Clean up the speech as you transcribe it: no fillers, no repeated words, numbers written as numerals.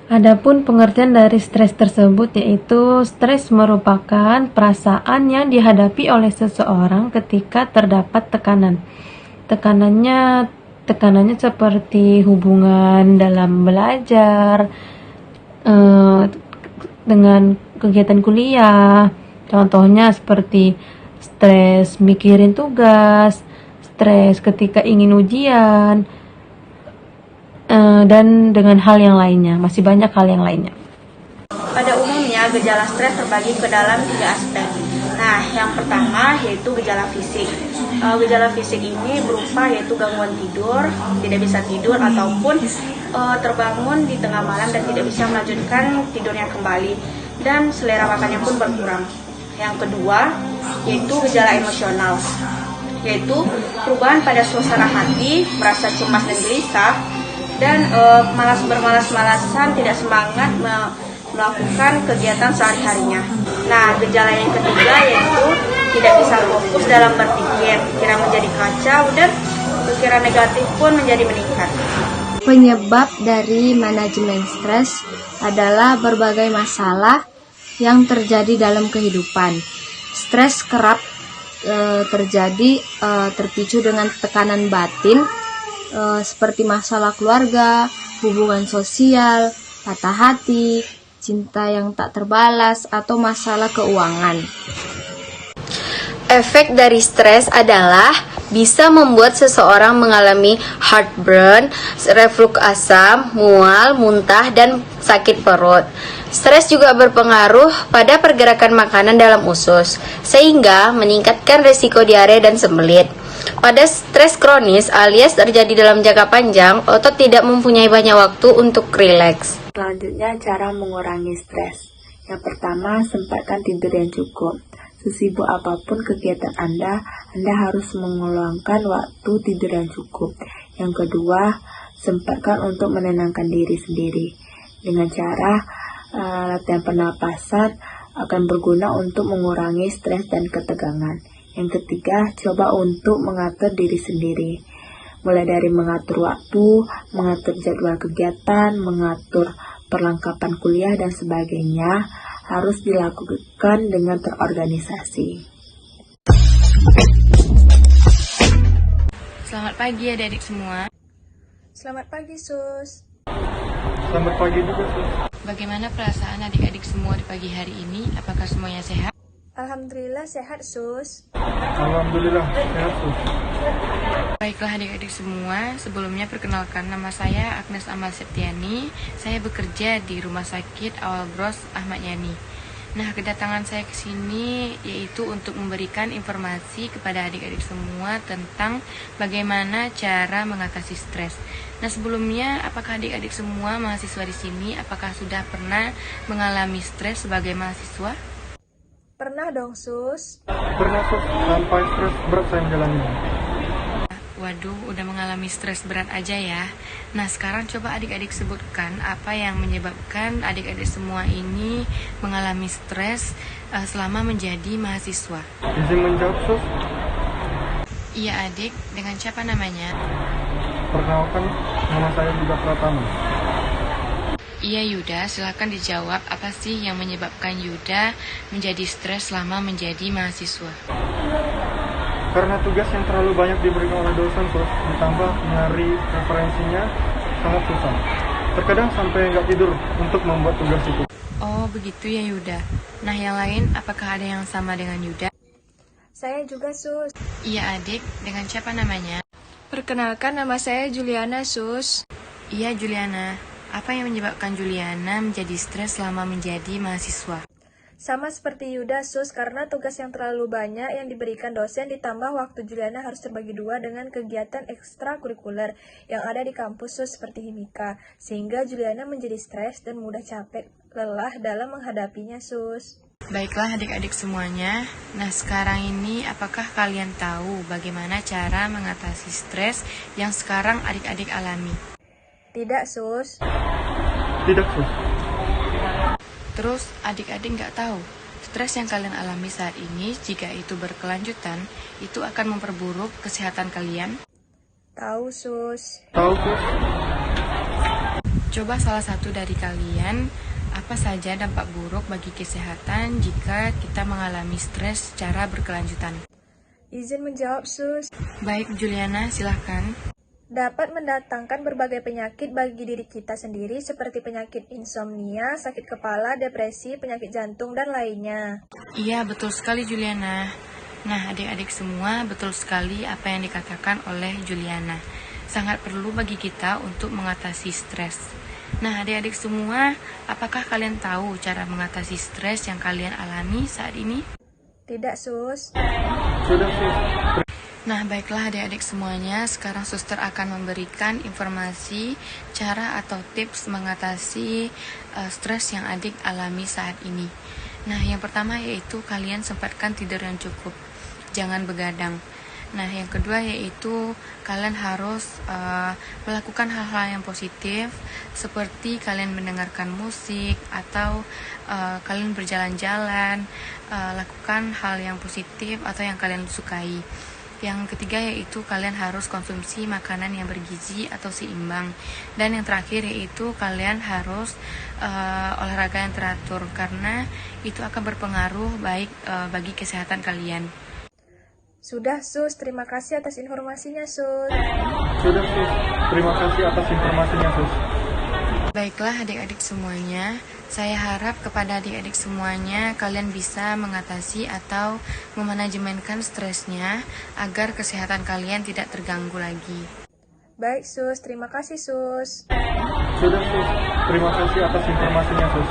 Adapun pengertian dari stres tersebut yaitu stres merupakan perasaan yang dihadapi oleh seseorang ketika terdapat tekanan. Tekanannya seperti hubungan dalam belajar, dengan kegiatan kuliah. Contohnya seperti stres mikirin tugas, stres ketika ingin ujian, dan dengan hal yang lainnya, masih banyak hal yang lainnya. Pada umumnya, gejala stres terbagi ke dalam 3 aspek. Nah, yang pertama yaitu gejala fisik. Gejala fisik ini berupa yaitu gangguan tidur, tidak bisa tidur ataupun terbangun di tengah malam dan tidak bisa melanjutkan tidurnya kembali, dan selera makannya pun berkurang. Yang kedua yaitu gejala emosional, yaitu perubahan pada suasana hati, merasa cemas dan gelisah, dan bermalas-malasan, tidak semangat melakukan kegiatan sehari-harinya. Nah, gejala yang ketiga yaitu tidak bisa fokus dalam berpikir, pikiran menjadi kacau dan pikiran negatif pun menjadi meningkat. Penyebab dari manajemen stres adalah berbagai masalah yang terjadi dalam kehidupan. Stres kerap terjadi terpicu dengan tekanan batin, seperti masalah keluarga, hubungan sosial, patah hati, cinta yang tak terbalas, atau masalah keuangan. Efek dari stres adalah bisa membuat seseorang mengalami heartburn, reflux asam, mual, muntah, dan sakit perut. Stres juga berpengaruh pada pergerakan makanan dalam usus, sehingga meningkatkan risiko diare dan sembelit. Pada stres kronis alias terjadi dalam jangka panjang, otot tidak mempunyai banyak waktu untuk rileks. Selanjutnya, cara mengurangi stres. Yang pertama, sempatkan tidur yang cukup. Sesibuk apapun kegiatan Anda harus meluangkan waktu tidur yang cukup. Yang kedua, sempatkan untuk menenangkan diri sendiri. Dengan cara latihan pernapasan akan berguna untuk mengurangi stres dan ketegangan. Yang ketiga, coba untuk mengatur diri sendiri. Mulai dari mengatur waktu, mengatur jadwal kegiatan, mengatur perlengkapan kuliah, dan sebagainya, harus dilakukan dengan terorganisasi. Selamat pagi adik-adik semua. Selamat pagi, Sus. Selamat pagi juga, Sus. Bagaimana perasaan adik-adik semua di pagi hari ini? Apakah semuanya sehat? Alhamdulillah sehat, Sus. Alhamdulillah sehat, Sus. Baiklah adik-adik semua, sebelumnya perkenalkan, nama saya Agnes Amal Septiani. Saya bekerja di Rumah Sakit Awal Bros Ahmad Yani. Nah, kedatangan saya ke sini yaitu untuk memberikan informasi kepada adik-adik semua tentang bagaimana cara mengatasi stres. Nah, sebelumnya, apakah adik-adik semua mahasiswa di sini apakah sudah pernah mengalami stres sebagai mahasiswa? Pernah dong, Sus. Pernah, Sus. Sampai stres berat saya menjalani. Waduh, udah mengalami stres berat aja ya. Nah, sekarang coba adik-adik sebutkan apa yang menyebabkan adik-adik semua ini mengalami stres selama menjadi mahasiswa. Izin menjawab, Sus. Iya adik, dengan siapa namanya? Perkenalkan, nama saya Yuda Pratama. Iya Yuda, silakan dijawab apa sih yang menyebabkan Yuda menjadi stres selama menjadi mahasiswa? Karena tugas yang terlalu banyak diberikan oleh dosen, Sus, ditambah nyari referensinya sangat susah. Terkadang sampai nggak tidur untuk membuat tugas itu. Oh begitu ya Yuda. Nah, yang lain apakah ada yang sama dengan Yuda? Saya juga, Sus. Iya adik, dengan siapa namanya? Perkenalkan, nama saya Juliana, Sus. Iya Juliana. Apa yang menyebabkan Juliana menjadi stres selama menjadi mahasiswa? Sama seperti Yuda, Sus, karena tugas yang terlalu banyak yang diberikan dosen ditambah waktu Juliana harus terbagi dua dengan kegiatan ekstrakurikuler yang ada di kampus, Sus, seperti Himika. Sehingga Juliana menjadi stres dan mudah capek, lelah dalam menghadapinya, Sus. Baiklah adik-adik semuanya. Nah, sekarang ini apakah kalian tahu bagaimana cara mengatasi stres yang sekarang adik-adik alami? Tidak, Sus. Tidak, Sus. Terus adik-adik nggak tahu, stres yang kalian alami saat ini jika itu berkelanjutan, itu akan memperburuk kesehatan kalian? Tahu, Sus. Tahu, Sus. Coba salah satu dari kalian, apa saja dampak buruk bagi kesehatan jika kita mengalami stres secara berkelanjutan? Izin menjawab, Sus. Baik, Juliana, silahkan. Dapat mendatangkan berbagai penyakit bagi diri kita sendiri seperti penyakit insomnia, sakit kepala, depresi, penyakit jantung, dan lainnya. Iya, betul sekali Juliana. Nah, adik-adik semua, betul sekali apa yang dikatakan oleh Juliana. Sangat perlu bagi kita untuk mengatasi stres. Nah, adik-adik semua, apakah kalian tahu cara mengatasi stres yang kalian alami saat ini? Tidak, Sus. Sudah, Sus. Nah, baiklah adik-adik semuanya, sekarang suster akan memberikan informasi cara atau tips mengatasi stres yang adik alami saat ini. Nah, yang pertama yaitu kalian sempatkan tidur yang cukup, jangan begadang. Nah, yang kedua yaitu kalian harus melakukan hal-hal yang positif seperti kalian mendengarkan musik atau kalian berjalan-jalan, lakukan hal yang positif atau yang kalian sukai. Yang ketiga yaitu kalian harus konsumsi makanan yang bergizi atau seimbang. Dan yang terakhir yaitu kalian harus olahraga yang teratur karena itu akan berpengaruh baik bagi kesehatan kalian. Sudah, Sus. Terima kasih atas informasinya, Sus. Sudah, Sus. Terima kasih atas informasinya, Sus. Baiklah adik-adik semuanya, saya harap kepada adik-adik semuanya kalian bisa mengatasi atau memanajemenkan stresnya agar kesehatan kalian tidak terganggu lagi. Baik, Sus. Terima kasih, Sus. Sudah, Sus. Terima kasih atas informasinya, Sus.